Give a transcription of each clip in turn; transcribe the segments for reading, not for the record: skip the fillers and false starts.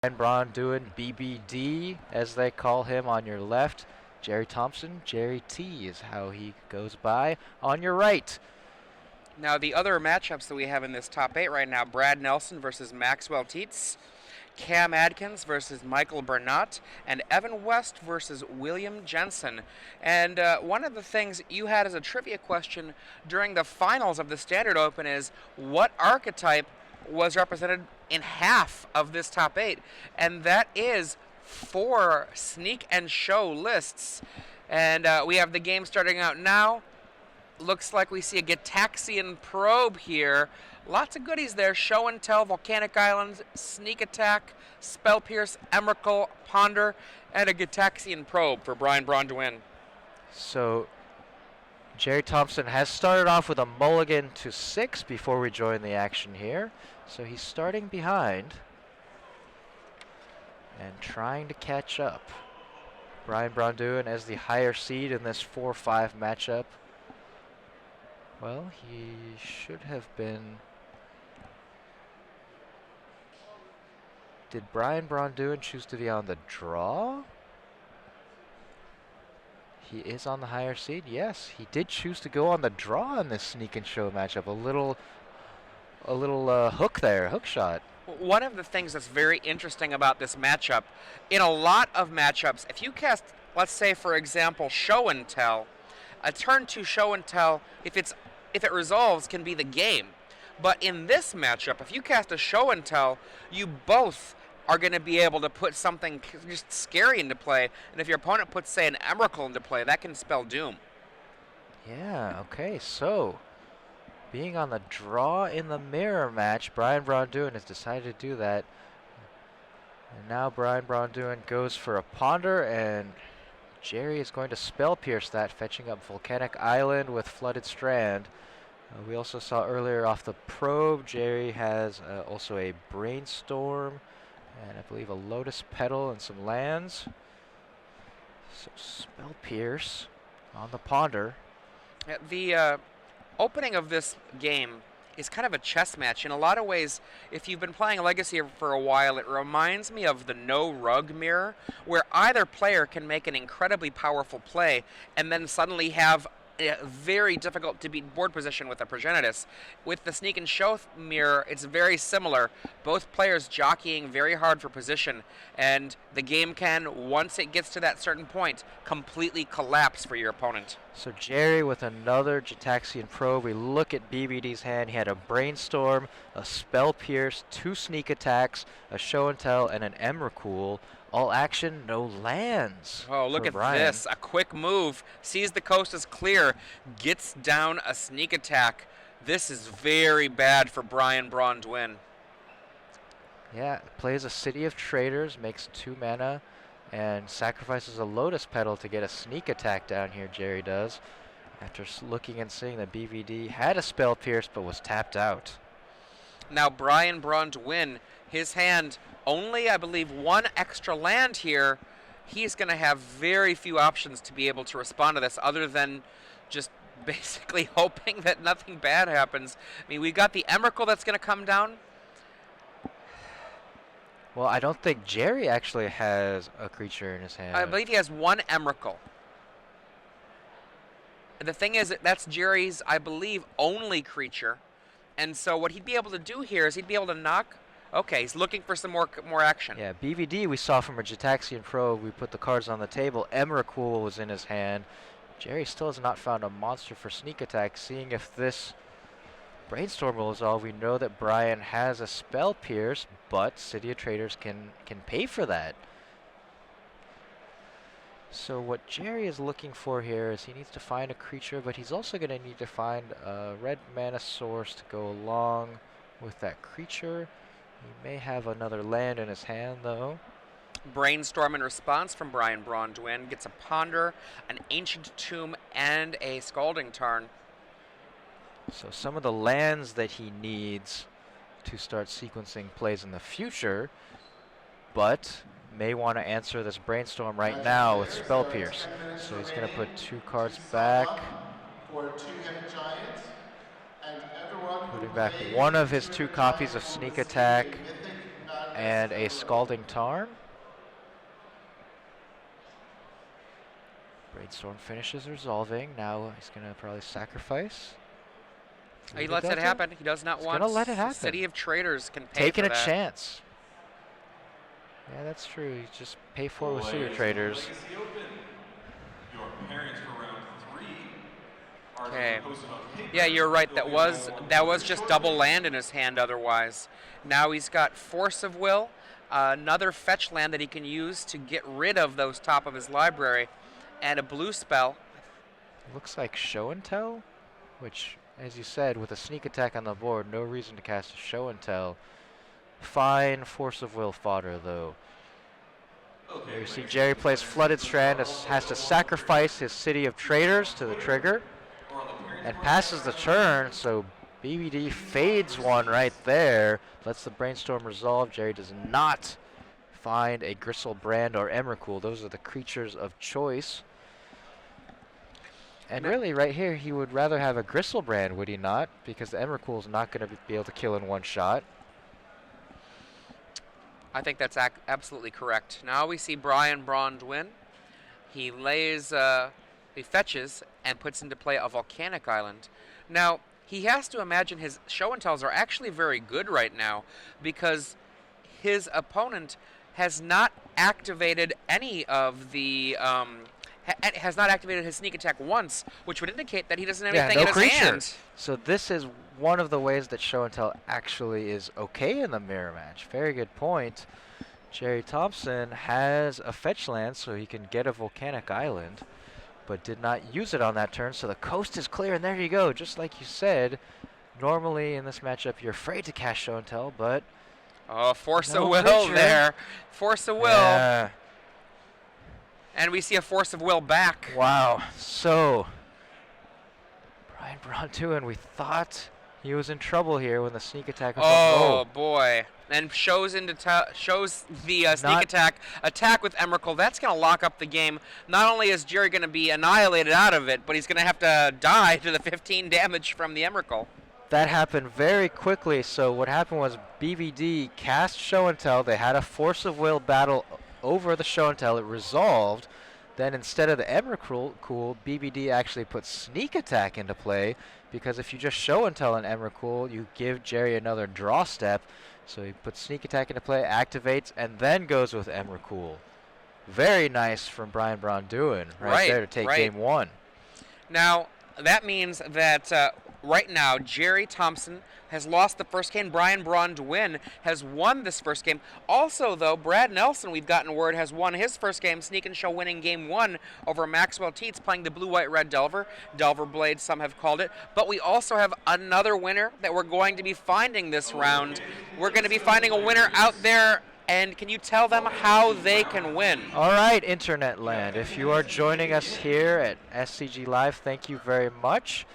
And Braun doing BBD, as they call him, on your left. Gerry Thompson, Gerry T is how he goes by on your right. Now, the other matchups that we have in this top 8 right now, Brad Nelson versus Maxwell Tietz, Cam Adkins versus Michael Burnett, and Evan West versus William Jensen. And one of the things you had as a trivia question during the finals of the Standard Open is what archetype was represented in half of this top 8? And that is 4 sneak and show lists. And we have the game starting out now. Looks like we see a Gitaxian probe here. Lots of goodies there. Show and tell, Volcanic Islands, Sneak Attack, Spell Pierce, Emrakul, Ponder, and a Gitaxian probe for Braun to win. So Gerry Thompson has started off with a mulligan to 6 before we join the action here. So he's starting behind and trying to catch up. Braun as the higher seed in this 4-5 matchup. Well, he should have been. Did Braun choose to be on the draw? He is on the higher seed. Yes, he did choose to go on the draw in this sneak and show matchup. A little hook there, hook shot. One of the things that's very interesting about this matchup, in a lot of matchups, if you cast, let's say for example, show and tell, a turn 2 show and tell, if it resolves, can be the game. But in this matchup, if you cast a show and tell, you both are going to be able to put something just scary into play. And if your opponent puts, say, an Emrakul into play, that can spell doom. Yeah, okay, so being on the draw in the mirror match, Braun has decided to do that. And now Braun goes for a ponder, and Gerry is going to spell pierce that, fetching up Volcanic Island with Flooded Strand. We also saw earlier off the probe, Gerry has also a Brainstorm, and I believe a Lotus Petal and some lands. So spell pierce on the ponder. The opening of this game is kind of a chess match. In a lot of ways, if you've been playing Legacy for a while, it reminds me of the no rug mirror, where either player can make an incredibly powerful play and then suddenly have a very difficult to beat board position with a Progenitus. With the sneak and show mirror, it's very similar. Both players jockeying very hard for position, and the game can, once it gets to that certain point, completely collapse for your opponent. So Gerry with another Gitaxian probe. We look at BBD's hand. He had a Brainstorm, a Spell Pierce, 2 sneak attacks, a Show and Tell, and an Emrakul. All action, no lands. Oh, look at Braun. this. A quick move. Sees the coast is clear. Gets down a sneak attack. This is very bad for Braun to win. Yeah, plays a City of Traders, makes 2 mana, and sacrifices a Lotus Petal to get a sneak attack down here, Gerry does. After looking and seeing that BVD had a Spell Pierce but was tapped out. Now Braun to win. His hand only, I believe, 1 extra land here. He's going to have very few options to be able to respond to this other than just basically hoping that nothing bad happens. I mean, we've got the Emrakul that's going to come down. Well, I don't think Gerry actually has a creature in his hand. I believe he has 1 Emrakul. The thing is, that's Gerry's, I believe, only creature. And so what he'd be able to do here is he'd be able to knock. Okay, he's looking for some more action. Yeah, BVD we saw from a Gitaxian probe. We put the cards on the table. Emrakul was in his hand. Gerry still has not found a monster for sneak attack. Seeing if this Brainstorm will resolve, we know that Braun has a Spell Pierce, but City of Traders can pay for that. So what Gerry is looking for here is he needs to find a creature, but he's also going to need to find a red mana source to go along with that creature. He may have another land in his hand, though. Brainstorm in response from Braun to win. Gets a Ponder, an Ancient Tomb, and a Scalding Tarn. So some of the lands that he needs to start sequencing plays in the future, but may want to answer this Brainstorm right now with Spell Pierce. So he's going to put 2 cards back. Putting back 1 of his 2 copies of Sneak Attack and a Scalding Tarn. Brainstorm finishes resolving. Now he's going to probably sacrifice. He lets it happen. He does not want to let it happen. City of Traders can pay Taking for a that. chance. Yeah, that's true. You just pay for it with City of Traders. Okay. Yeah, you're right. That was just double land in his hand otherwise. Now he's got Force of Will, another fetch land that he can use to get rid of those top of his library, and a blue spell. Looks like Show and Tell, which, as you said, with a sneak attack on the board, no reason to cast a Show and Tell. Fine Force of Will fodder, though. There you see Gerry plays Flooded Strand, has to sacrifice his City of Traders to the trigger, and passes the turn, so BBD fades one right there, lets the Brainstorm resolve. Gerry does not find a Gristlebrand or Emrakul. Those are the creatures of choice. And really, right here, he would rather have a Gristlebrand, would he not? Because the Emrakul is not going to be able to kill in one shot. I think that's absolutely correct. Now we see Braun Duin. He lays, he fetches and puts into play a Volcanic Island. Now, he has to imagine his Show and Tells are actually very good right now because his opponent has not activated any of the, has not activated his sneak attack once, which would indicate that he doesn't have anything in his hand. So this is one of the ways that Show and Tell actually is okay in the mirror match. Very good point. Gerry Thompson has a fetch land, so he can get a Volcanic Island, but did not use it on that turn, so the coast is clear, and there you go. Just like you said, normally in this matchup you're afraid to cast Show and Tell, but Force of Will there. Force of Will. Yeah. And we see a Force of Will back. Wow. So, Braun Duin, we thought he was in trouble here when the sneak attack was Oh, boy. And shows the sneak attack with Emrakul. That's going to lock up the game. Not only is Gerry going to be annihilated out of it, but he's going to have to die to the 15 damage from the Emrakul. That happened very quickly. So what happened was BVD cast Show and Tell. They had a Force of Will battle over the Show and Tell. It resolved. Then instead of the Emrakul, BBD actually put Sneak Attack into play, because if you just Show and Tell an Emrakul, you give Gerry another draw step. So he puts Sneak Attack into play, activates, and then goes with Emrakul. Very nice from Braun Duin right there to take game one. Now, that means that right now, Gerry Thompson has lost the first game. Braun Duin has won this first game. Also, though, Brad Nelson, we've gotten word, has won his first game, Sneak and Show winning game one over Maxwell Teets, playing the blue-white-red Delver. Delver Blade, some have called it. But we also have another winner that we're going to be finding this round. We're going to be finding a winner out there. And can you tell them how they can win? All right, Internet land. If you are joining us here at SCG Live, thank you very much.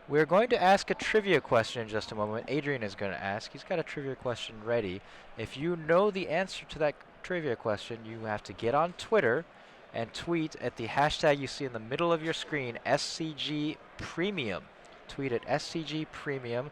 We're going to ask a trivia question in just a moment. Adrian is going to ask. He's got a trivia question ready. If you know the answer to that trivia question, you have to get on Twitter and tweet at the hashtag you see in the middle of your screen, SCG Premium. Tweet at SCG Premium.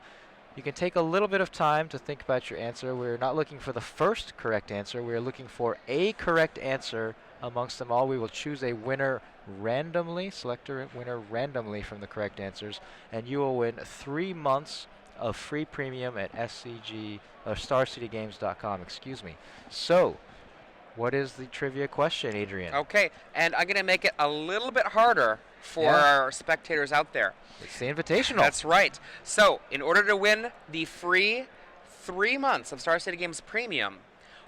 You can take a little bit of time to think about your answer. We're not looking for the first correct answer. We're looking for a correct answer amongst them all. We will choose a winner randomly, select a winner randomly from the correct answers, and you will win 3 months of free premium at StarCityGames.com. Excuse me. So, what is the trivia question, Adrian? Okay, and I'm going to make it a little bit harder for our spectators out there. It's the Invitational. That's right. So, in order to win the free 3 months of Star City Games Premium,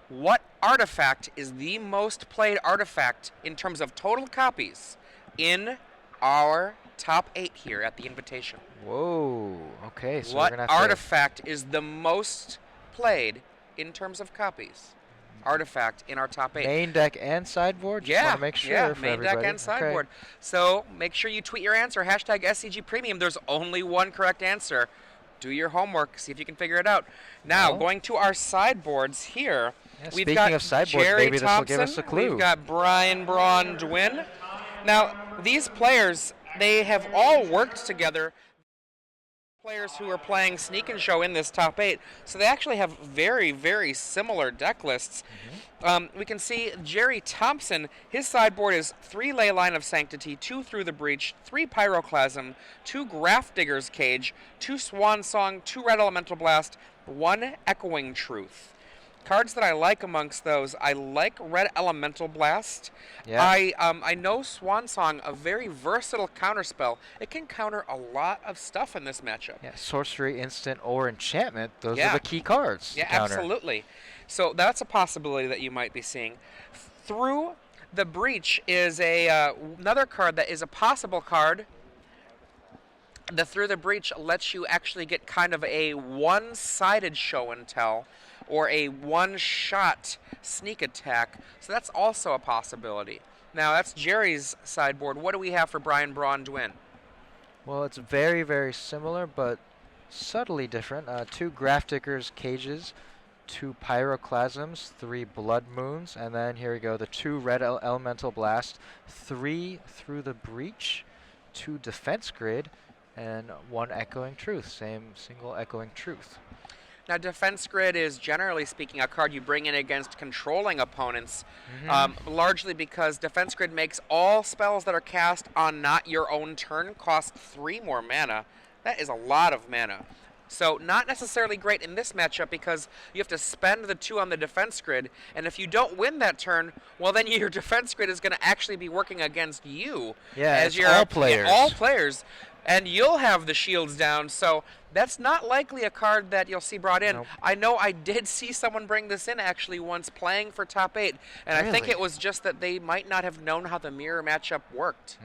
what artifact is the most played artifact in terms of total copies in our top 8 here at the Invitation? Whoa. Okay, so what we're going to have artifact is the most played in terms of copies? Artifact in our top 8. Main deck and sideboard? Just want to make sure for main everybody. deck and sideboard. Okay. So make sure you tweet your answer, hashtag SCG Premium. There's only one correct answer. Do your homework, see if you can figure it out. Now, going to our sideboards here, we've got of sideboards, Gerry maybe this will give us a clue. We've got Braun Duin. Now, these players, they have all worked together. players who are playing Sneak and Show in this top 8, so they actually have very, very similar deck lists. We can see Gerry Thompson, his sideboard is 3 Leyline of Sanctity, 2 Through the Breach, 3 Pyroclasm, 2 Grafdigger's Cage, 2 Swan Song, 2 Red Elemental Blast, 1 Echoing Truth. Cards that I like amongst those, I like Red Elemental Blast. Yeah. I know Swan Song, a very versatile counterspell. It can counter a lot of stuff in this matchup. Yeah, sorcery, instant, or enchantment. Those Yeah. are the key cards. Yeah, to counter. absolutely. So that's a possibility that you might be seeing. Through the Breach is another card that is a possible card. The Through the Breach lets you actually get kind of a one-sided show and tell, or a one-shot sneak attack. So that's also a possibility. Now that's Gerry's sideboard. What do we have for Braun Duin? Well, it's very, very similar, but subtly different. 2 Grafdigger's Cages, 2 Pyroclasms, 3 Blood Moons, and then here we go, the 2 Red Elemental Blast, 3 Through the Breach, 2 Defense Grid, and 1 Echoing Truth. Same single Echoing Truth. Now, Defense Grid is, generally speaking, a card you bring in against controlling opponents, largely because Defense Grid makes all spells that are cast on not your own turn cost 3 more mana. That is a lot of mana. So not necessarily great in this matchup because you have to spend the 2 on the Defense Grid, and if you don't win that turn, well, then your Defense Grid is going to actually be working against you. Yeah, as it's all players. Yeah, all players. And you'll have the shields down, so that's not likely a card that you'll see brought in. Nope. I know I did see someone bring this in actually once playing for top 8, and I think Really? it was just that they might not have known how the mirror matchup worked.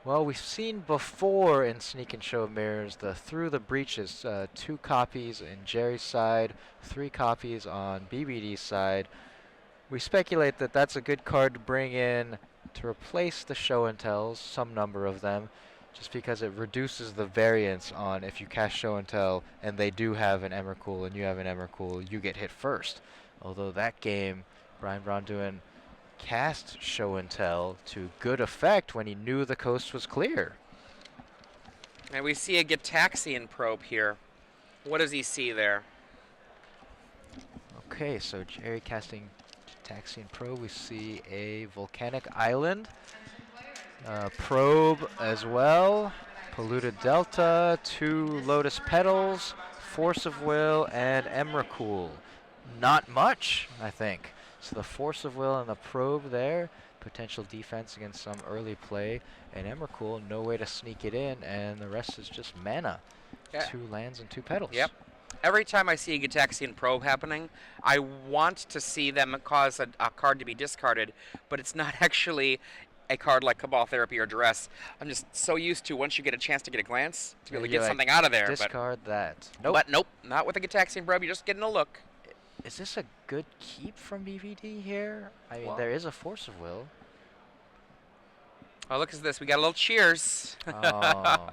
Well, we've seen before in Sneak and Show Mirrors the Through the Breaches, 2 copies in Gerry's side, 3 copies on BBD's side. We speculate that that's a good card to bring in to replace the Show and Tells, some number of them, just because it reduces the variance on if you cast Show and Tell and they do have an Emrakul and you have an Emrakul, you get hit first. Although that game, Braun Duin cast Show and Tell to good effect when he knew the coast was clear. And we see a Gitaxian probe here. What does he see there? Okay, so Gerry casting Gitaxian Probe. We see a Volcanic Island. Probe as well. Polluted Delta, 2 Lotus Petals, Force of Will, and Emrakul. Not much, I think. So the Force of Will and the Probe there, potential defense against some early play, and Emrakul, no way to sneak it in, and the rest is just mana. Yeah. 2 lands and 2 petals. Yep. Every time I see a Gitaxian probe happening, I want to see them cause a card to be discarded, but it's not actually a card like Cabal Therapy or Duress. I'm just so used to once you get a chance to get a glance to be able to get something out of there. Discard that. Nope. But nope, not with a Gitaxian probe. You're just getting a look. Is this a good keep from BVD here? I mean, Well. there is a Force of Will. Oh, look at this. We got a little cheers. Oh.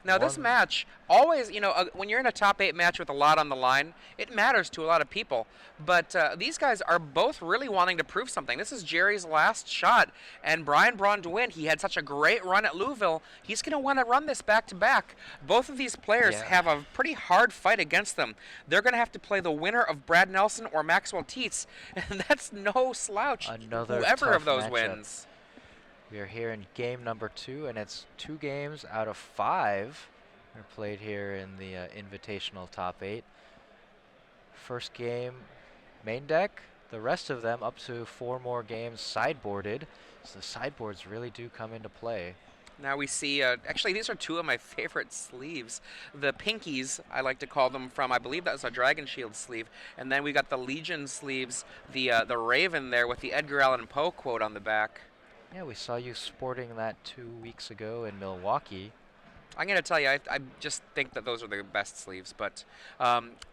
Now, this match, always, when you're in a top 8 match with a lot on the line, it matters to a lot of people. But these guys are both really wanting to prove something. This is Gerry's last shot, and Braun Duin, he had such a great run at Louisville. He's going to want to run this back-to-back. Both of these players have a pretty hard fight against them. They're going to have to play the winner of Brad Nelson or Maxwell Tietz, and that's no slouch. Another whoever tough of those matchup. wins. We are here in game number 2, and it's 2 games out of 5 are played here in the Invitational top 8. First game, main deck. The rest of them, up to 4 more games, sideboarded. So the sideboards really do come into play. Now we see, actually these are 2 of my favorite sleeves. The pinkies, I like to call them, from, I believe that was a Dragon Shield sleeve. And then we got the Legion sleeves, the Raven there with the Edgar Allan Poe quote on the back. Yeah, we saw you sporting that 2 weeks ago in Milwaukee. I'm going to tell you, I just think that those are the best sleeves. But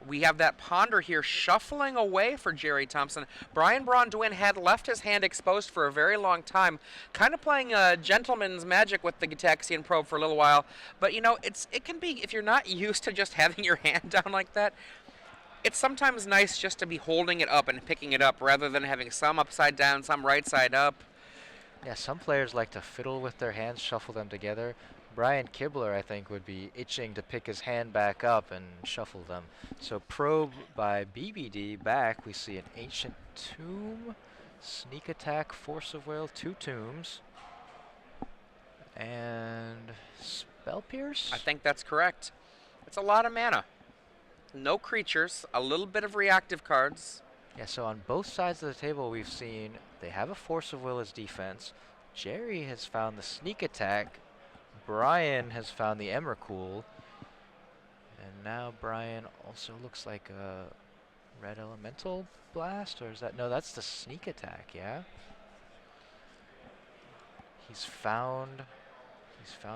we have that Ponder here shuffling away for Gerry Thompson. Braun Duin had left his hand exposed for a very long time, kind of playing gentleman's magic with the Gitaxian probe for a little while. But, it can be, if you're not used to just having your hand down like that, it's sometimes nice just to be holding it up and picking it up rather than having some upside down, some right side up. Yeah, some players like to fiddle with their hands, shuffle them together. Brian Kibler, I think, would be itching to pick his hand back up and shuffle them. So probe by BBD back. We see an Ancient Tomb, Sneak Attack, Force of Will, 2 tombs, and Spell Pierce? I think that's correct. It's a lot of mana. No creatures, a little bit of reactive cards. Yeah, so on both sides of the table we've seen they have a Force of Will as defense. Gerry has found the Sneak Attack. Brian has found the Emrakul. And now Brian also looks like a Red Elemental Blast, or is that, no, that's the Sneak Attack, yeah? He's found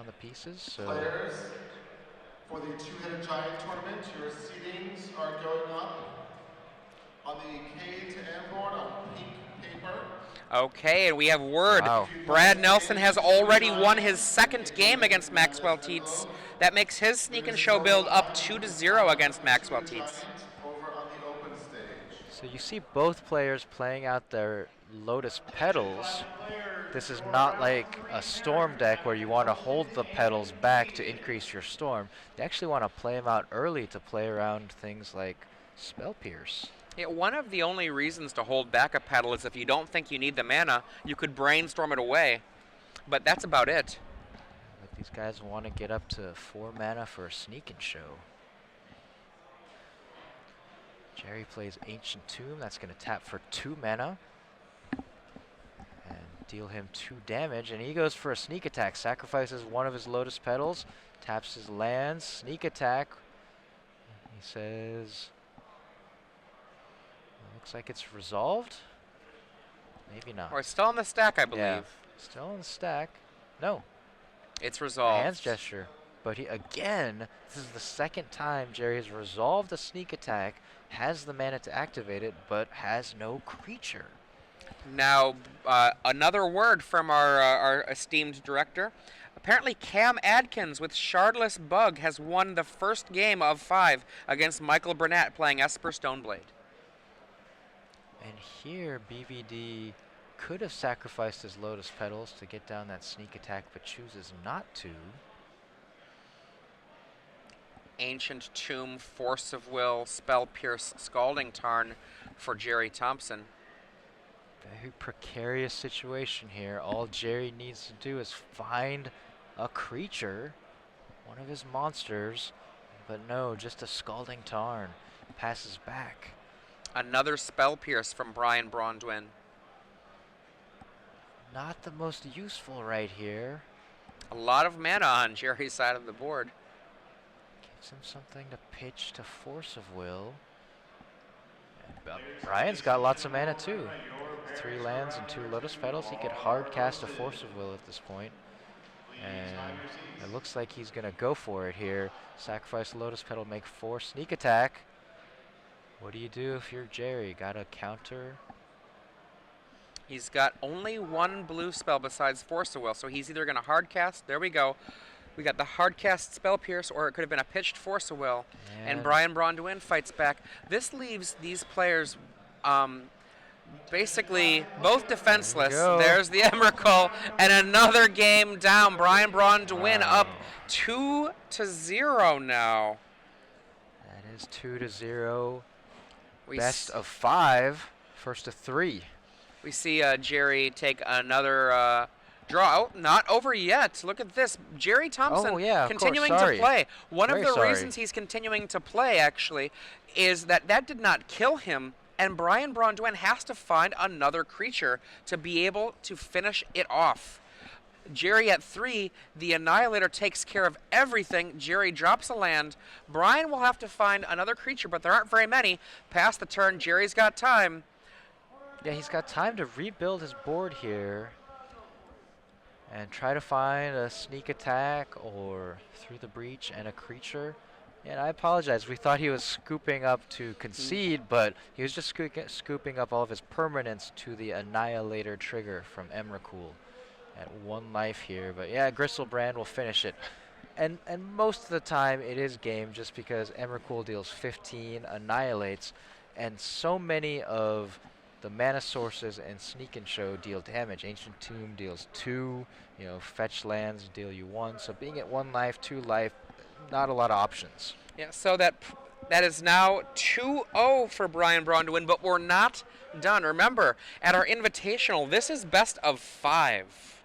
the pieces, so. Players, for the two-headed giant tournament, your seedings are going up on the K to M board on pink paper. Okay, and we have word. Wow. Brad Nelson has already won his second game against Maxwell Teets. That makes his Sneak and Show build up 2-0 against Maxwell Teets. Over on the open stage. So you see both players playing out their Lotus Petals. This is not like a Storm deck where you want to hold the petals back to increase your Storm. You actually want to play them out early to play around things like Spell Pierce. Yeah, one of the only reasons to hold back a petal is if you don't think you need the mana, you could brainstorm it away. But that's about it. Like these guys want to get up to 4 mana for a Sneak and Show. Gerry plays Ancient Tomb. That's going to tap for 2 mana. And deal him 2 damage. And he goes for a Sneak Attack. Sacrifices one of his Lotus Petals. Taps his lands. Sneak Attack. He says... Looks like it's resolved. Maybe not. Or it's still on the stack, I believe. Yeah, still in the stack. No. It's resolved. Hands gesture. But he, again, this is the second time Gerry has resolved a Sneak Attack, has the mana to activate it, but has no creature. Now, another word from our esteemed director. Apparently, Cam Adkins with Shardless Bug has won the first game of 5 against Michael Burnett playing Esper Stoneblade. And here, BVD could have sacrificed his Lotus Petals to get down that Sneak Attack, but chooses not to. Ancient Tomb, Force of Will, Spell Pierce, Scalding Tarn for Gerry Thompson. Very precarious situation here. All Gerry needs to do is find a creature, one of his monsters, but no, just a Scalding Tarn. Passes back. Another Spell Pierce from Braun. Not the most useful right here. A lot of mana on Gerry's side of the board. Gives him something to pitch to Force of Will. And Brian's got lots of mana too. 3 lands and 2 Lotus Petals. He could hard cast a Force of Will at this point. And it looks like he's going to go for it here. Sacrifice Lotus Petal, make 4 Sneak Attack. What do you do if you're Gerry? Got a counter? He's got only 1 blue spell besides Force of Will, so he's either going to hard cast. There we go. We got the hard cast Spell Pierce, or it could have been a pitched Force of Will. And Braun Duin fights back. This leaves these players basically both defenseless. There's the Emrakul, and another game down. Braun Duin up 2-0 now. That is 2-0. Best of 5, first of 3. We see Gerry take another draw. Oh, not over yet. Look at this. Gerry Thompson continuing to play. One of the reasons he's continuing to play, actually, is that did not kill him, and Braun Duin has to find another creature to be able to finish it off. Gerry at 3, the Annihilator takes care of everything. Gerry drops a land. Brian will have to find another creature, but there aren't very many. Past the turn, Gerry's got time. Yeah, he's got time to rebuild his board here and try to find a Sneak Attack or Through the Breach and a creature. And I apologize, we thought he was scooping up to concede, but he was just scooping up all of his permanents to the Annihilator trigger from Emrakul at 1 life here. But yeah, Gristlebrand will finish it. And most of the time it is game, just because Emrakul deals 15, annihilates, and so many of the mana sources and Sneak and Show deal damage. Ancient Tomb deals 2, fetch lands deal you 1. So being at 1 life, 2 life, not a lot of options. Yeah, so that is now 2-0 for Brian Braun to win, but we're not done. Remember, at our Invitational, this is best of 5.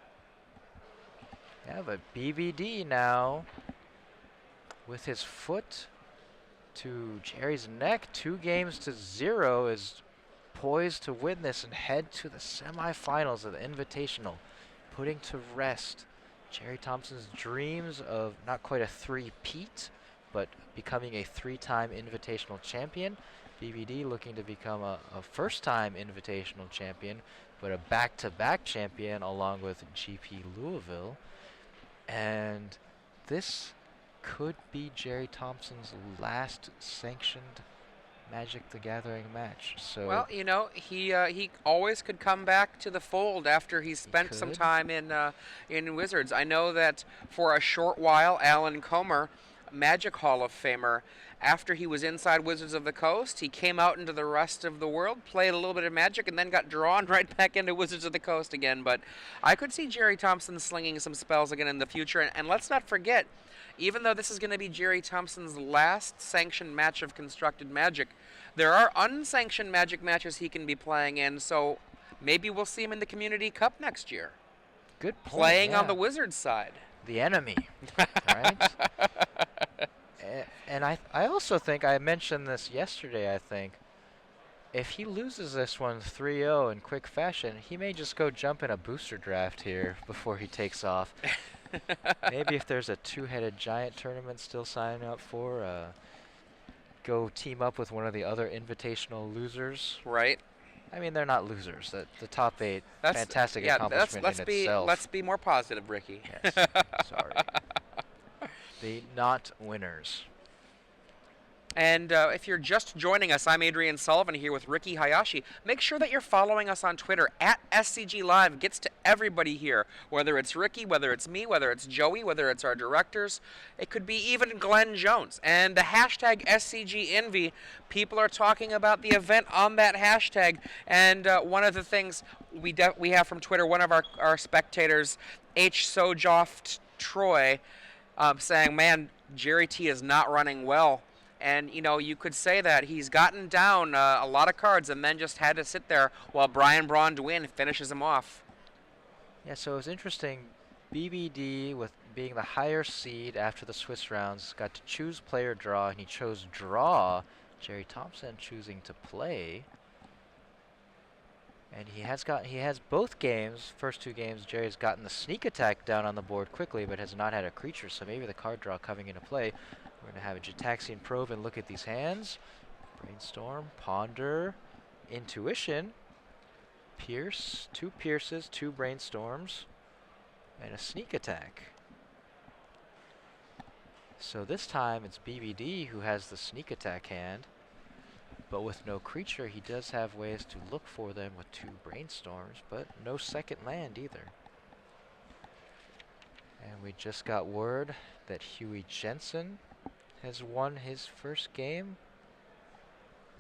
Yeah, but BVD now, with his foot to Gerry's neck, 2-0, is poised to win this and head to the semifinals of the Invitational, putting to rest Gerry Thompson's dreams of not quite a three-peat, but becoming a 3-time Invitational champion. BVD looking to become a first-time Invitational champion, but a back-to-back champion along with GP Louisville. And this could be Gerry Thompson's last sanctioned Magic the Gathering match. So well, he always could come back to the fold after he spent some time in Wizards. I know that for a short while, Alan Comer, Magic Hall of Famer, after he was inside Wizards of the Coast, he came out into the rest of the world, played a little bit of Magic, and then got drawn right back into Wizards of the Coast again. But I could see Gerry Thompson slinging some spells again in the future. And let's not forget, even though this is going to be Gerry Thompson's last sanctioned match of Constructed Magic, there are unsanctioned Magic matches he can be playing in, so maybe we'll see him in the Community Cup next year. Good point, playing on the Wizards side. The enemy, right? And I also think, I mentioned this yesterday, I think, if he loses this one 3-0 in quick fashion, he may just go jump in a booster draft here before he takes off. Maybe if there's a 2-headed giant tournament still signing up for, go team up with one of the other Invitational losers. Right. I mean, they're not losers. The top 8, fantastic accomplishment in itself. Let's be more positive, Ricky. Yes, sorry. The not winners. And if you're just joining us, I'm Adrian Sullivan here with Ricky Hayashi. Make sure that you're following us on Twitter at SCG Live. It gets to everybody here, whether it's Ricky, whether it's me, whether it's Joey, whether it's our directors. It could be even Glenn Jones. And the hashtag SCGINVI, people are talking about the event on that hashtag. And one of the things we have from Twitter, one of our spectators, H. Sojoft Troy, saying, man, Gerry T is not running well. And, you could say that he's gotten down a lot of cards and then just had to sit there while Brian Braun Duin finishes him off. Yeah, so it was interesting. BBD, with being the higher seed after the Swiss rounds, got to choose player draw, and he chose draw. Gerry Thompson choosing to play. And he has both games, first 2 games, Gerry's gotten the sneak attack down on the board quickly, but has not had a creature, so maybe the card draw coming into play. We're going to have a Gitaxian Probe and look at these hands. Brainstorm, Ponder, Intuition, Pierce, 2 Pierces, 2 Brainstorms, and a sneak attack. So this time it's BBD who has the sneak attack hand. But with no creature, he does have ways to look for them with 2 Brainstorms, but no second land either. And we just got word that Huey Jensen has won his first game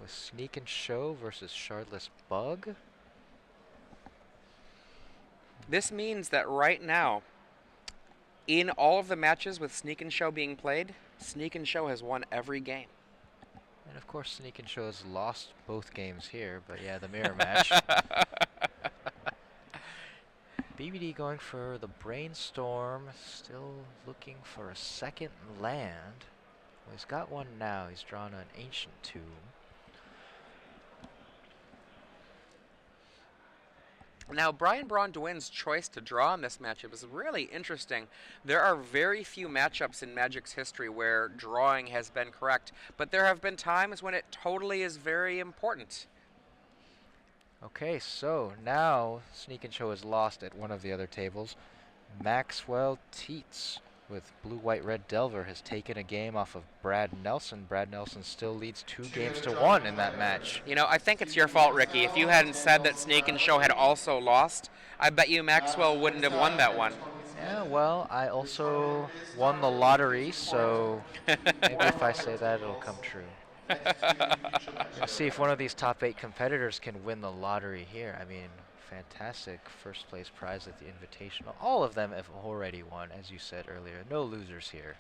with Sneak and Show versus Shardless Bug. This means that right now, in all of the matches with Sneak and Show being played, Sneak and Show has won every game. And of course, Sneak and Show has lost both games here, but yeah, the mirror match. BBD going for the Brainstorm, still looking for a second land. Well, he's got one now. He's drawn an Ancient Tomb. Now, Brian Braun Duin's choice to draw in this matchup is really interesting. There are very few matchups in Magic's history where drawing has been correct, but there have been times when it totally is very important. Okay, so now Sneak and Show is lost at one of the other tables. Maxwell Teets with Blue, White, Red Delver has taken a game off of Brad Nelson. Brad Nelson still leads 2-1 in that match. I think it's your fault, Ricky. If you hadn't said that Sneak and Show had also lost, I bet you Maxwell wouldn't have won that one. Yeah, well, I also won the lottery, so maybe if I say that, it'll come true. next to the future match. We'll see if one of these top 8 competitors can win the lottery here. I mean, fantastic first place prize at the Invitational. All of them have already won, as you said earlier. No losers here.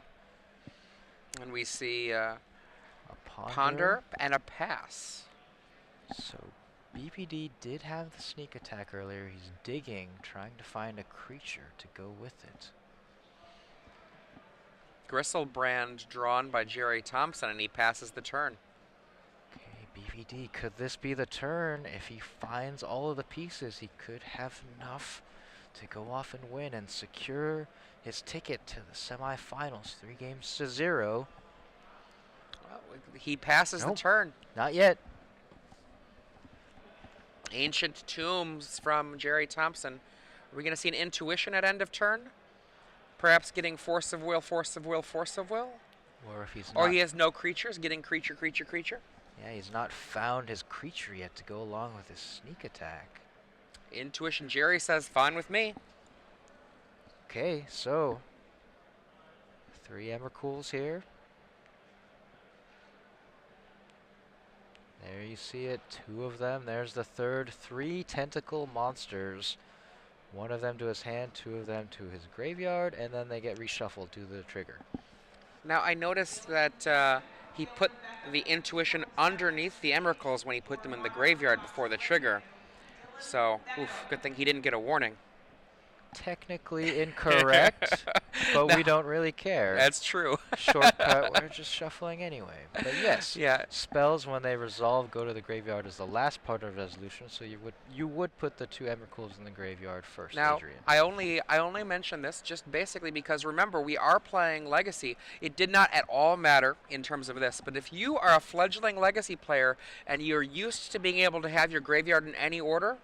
And we see A Ponder and a pass. So BPD did have the sneak attack earlier. He's digging, trying to find a creature to go with it. Gristlebrand drawn by Gerry Thompson, and he passes the turn. Okay, BPD, could this be the turn? If he finds all of the pieces, he could have enough to go off and win and secure his ticket to the semifinals, 3-0. Well, he passes Nope. the turn. Not yet. Ancient Tombs from Gerry Thompson. Are we going to see an intuition at end of turn? Perhaps getting Force of Will, Force of Will, Force of Will? Or if he's Or not, he has no creatures, getting creature, creature, creature? yeah, he's not found his creature yet to go along with his sneak attack. Intuition, Gerry says, fine with me. Okay, so 3 Emrakuls here. There you see it, 2 of them. There's the third, 3 tentacle monsters. 1 of them to his hand, 2 of them to his graveyard, and then they get reshuffled to the trigger. Now, I noticed that he put the intuition underneath the Emrakuls when he put them in the graveyard before the trigger. So, good thing he didn't get a warning. Technically incorrect, but we don't really care. That's true. Shortcut, we're just shuffling anyway. But yes, Yeah. spells when they resolve go to the graveyard is the last part of resolution, so you would put the 2 Emrakuls in the graveyard first, Now, Adrian. I only mention this just basically because remember, we are playing Legacy. It did not at all matter in terms of this, but if you are a fledgling Legacy player and you're used to being able to have your graveyard in any order,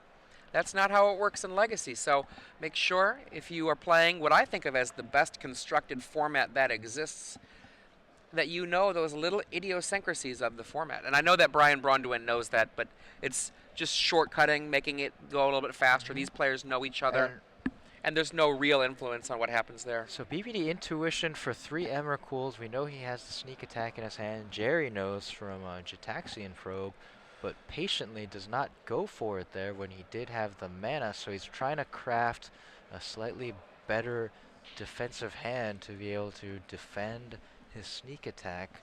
that's not how it works in Legacy. So make sure if you are playing what I think of as the best constructed format that exists, that you know those little idiosyncrasies of the format. And I know that Brian Braun knows that, but it's just shortcutting, making it go a little bit faster. These players know each other, and there's no real influence on what happens there. So BBD Intuition for 3 Emrakuls. We know he has the sneak attack in his hand. Gerry knows from Jataxian Probe, but patiently does not go for it there when he did have the mana, so he's trying to craft a slightly better defensive hand to be able to defend his sneak attack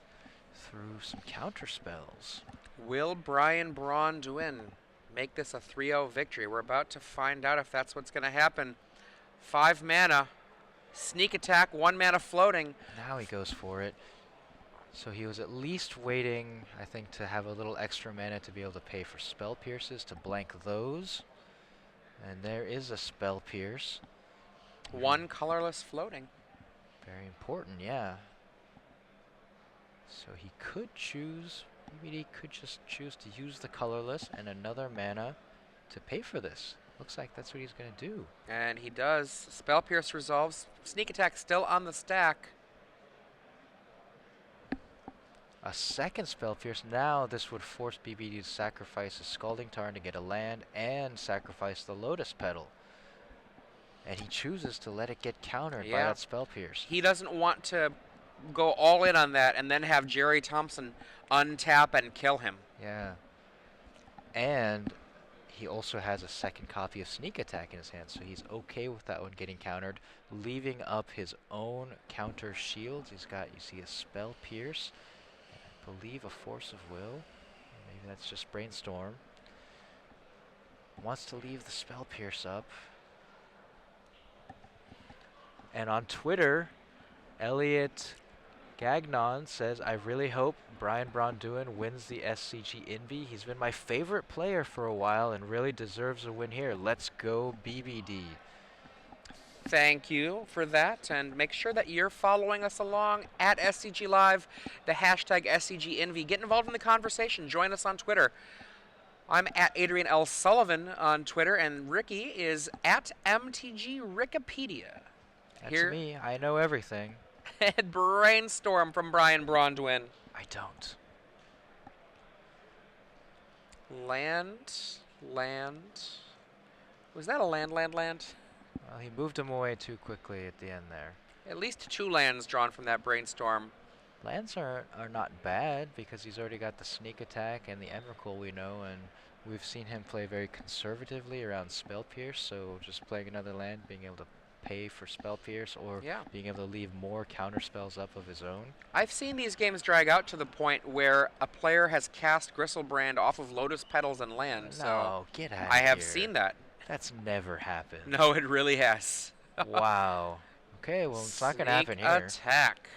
through some counter spells. Will Brian Braun make this a 3-0 victory? We're about to find out if that's what's going to happen. 5 mana, sneak attack, 1 mana floating. Now he goes for it. So he was at least waiting, I think, to have a little extra mana to be able to pay for Spell Pierces to blank those. And there is a Spell Pierce. 1 colorless floating. Very important, yeah. So he could choose, maybe he could just choose to use the colorless and another mana to pay for this. Looks like that's what he's going to do. And he does. Spell Pierce resolves. Sneak attack still on the stack. A second Spell Pierce. Now this would force BBD to sacrifice a Scalding Tarn to get a land and sacrifice the Lotus Petal. And he chooses to let it get countered by that Spell Pierce. He doesn't want to go all in on that and then have Gerry Thompson untap and kill him. Yeah. And he also has a second copy of Sneak Attack in his hand, so he's okay with that one getting countered, leaving up his own counter shields. He's got, you see, a Spell Pierce, I believe a Force of Will. Maybe that's just Brainstorm. Wants to leave the Spell Pierce up. And on Twitter, Elliot Gagnon says, I really hope Brian Braun wins the SCGINVI. He's been my favorite player for a while and really deserves a win here. Let's go BBD. Thank you for that, and make sure that you're following us along at SCG Live, the hashtag SCGINVI. Get involved in the conversation. Join us on Twitter. I'm at Adrian L. Sullivan on Twitter, and Ricky is at MTG Wikipedia. That's me. I know everything. And Brainstorm from Brian Braun. I don't. Land. Was that a land? Well, he moved him away too quickly at the end there. At least 2 lands drawn from that Brainstorm. Lands are not bad because he's already got the sneak attack and the Emrakul we know, and we've seen him play very conservatively around Spell Pierce, so just playing another land, being able to pay for Spell Pierce or Yeah. being able to leave more counter spells up of his own. I've seen these games drag out to the point where a player has cast Gristlebrand off of Lotus Petals and land. So No, get out of I here. have seen that. That's never happened. No, it really has. Wow. Okay, well, it's not going to happen Sneak here. attack.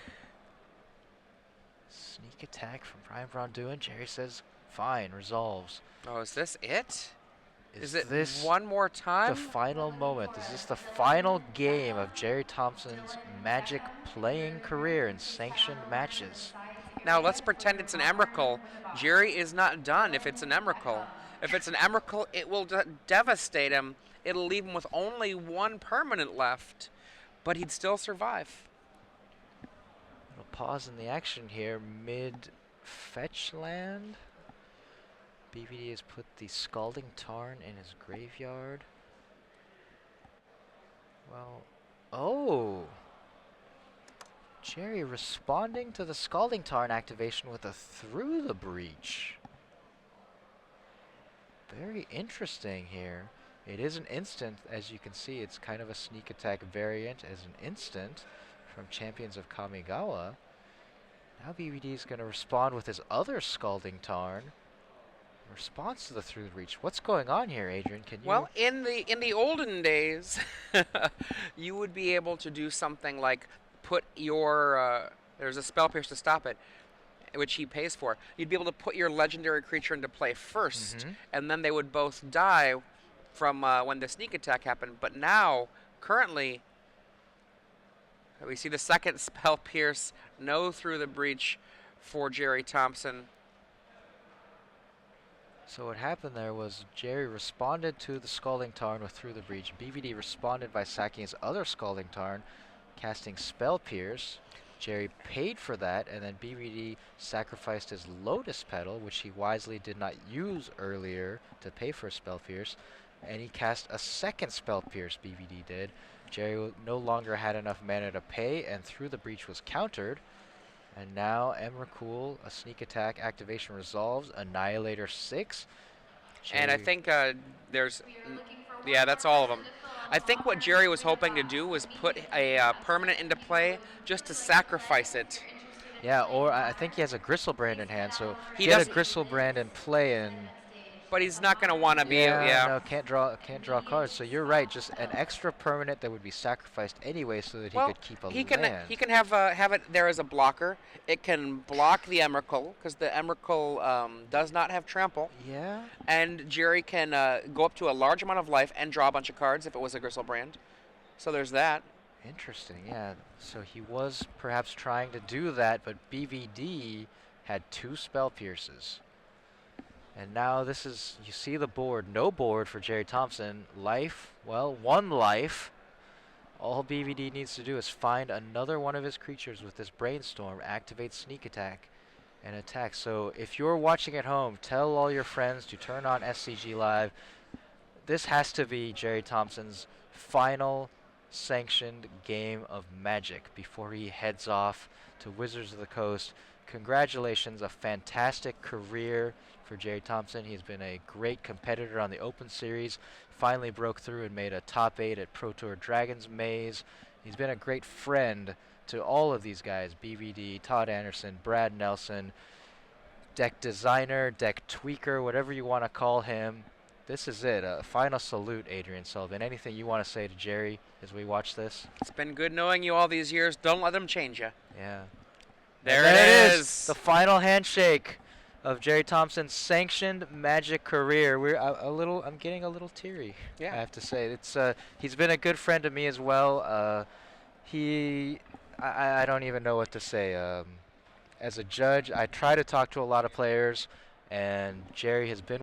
Sneak attack from Braun Duin. Gerry says, fine, resolves. Oh, is this it? Is it this one more time? the final moment? Is this the final game of Gerry Thompson's Magic playing career in sanctioned matches? Now let's pretend it's an Emrakul. Gerry is not done if it's an Emrakul. If it's an Emrakul, it will devastate him. It'll leave him with only one permanent left, but he'd still survive. Little pause in the action here, mid fetch land. BVD has put the Scalding Tarn in his graveyard. Well, oh! Gerry responding to the Scalding Tarn activation with a Through the Breach. Very interesting here. It is an instant, as you can see, it's kind of a sneak attack variant as an instant from Champions of Kamigawa. Now BVD is going to respond with his other Scalding Tarn. Response to the Through the Breach. What's going on here, Adrian? Can you? Well, in the olden days, you would be able to do something like put your there's a spell pierce to stop it, which he pays for. You'd be able to put your legendary creature into play first, and then they would both die from when the sneak attack happened. But now, currently, we see the second spell pierce, no Through the Breach for Gerry Thompson. So what happened there was Gerry responded to the Scalding Tarn with Through the Breach. BVD responded by sacking his other Scalding Tarn, casting Spell Pierce. Gerry paid for that, and then BVD sacrificed his Lotus Petal, which he wisely did not use earlier to pay for Spell Pierce, and he cast a second Spell Pierce, BVD did. Gerry no longer had enough mana to pay, and Through the Breach was countered. And now Emrakul, a sneak attack activation resolves, Annihilator 6. And I think there's, yeah, that's all of them. I think what Gerry was hoping to do was put a permanent into play just to sacrifice it. Yeah, or I think he has a Gristlebrand in hand, so He get a doesn't- Gristlebrand in play and But he's not going to want to be, no, can't draw cards. So you're right, just an extra permanent that would be sacrificed anyway, so that he could keep a he land. can have it there as a blocker. It can block the Emrakul because the Emrakul does not have trample. Yeah. And Gerry can go up to a large amount of life and draw a bunch of cards if it was a Gristlebrand. So there's that. Interesting. Yeah. So he was perhaps trying to do that, but BVD had 2 Spell Pierces. And now this is, you see the board, no board for Gerry Thompson. Life, well, 1 life. All BVD needs to do is find another one of his creatures with this Brainstorm, activate Sneak Attack, and attack. So if you're watching at home, tell all your friends to turn on SCG Live. This has to be Gerry Thompson's final sanctioned game of Magic before he heads off to Wizards of the Coast. Congratulations, a fantastic career for Gerry Thompson. He's been a great competitor on the Open Series, finally broke through and made a top 8 at Pro Tour Dragons Maze. He's been a great friend to all of these guys, BVD, Todd Anderson, Brad Nelson, deck designer, deck tweaker, whatever you want to call him. This is it, a final salute, Adrian Sullivan. Anything you want to say to Gerry as we watch this? It's been good knowing you all these years. Don't let them change you. Yeah. There And it is. The final handshake of Gerry Thompson's sanctioned Magic career. I'm getting a little teary. Yeah. I have to say, it's he's been a good friend to me as well. I don't even know what to say. As a judge, I try to talk to a lot of players, and Gerry has been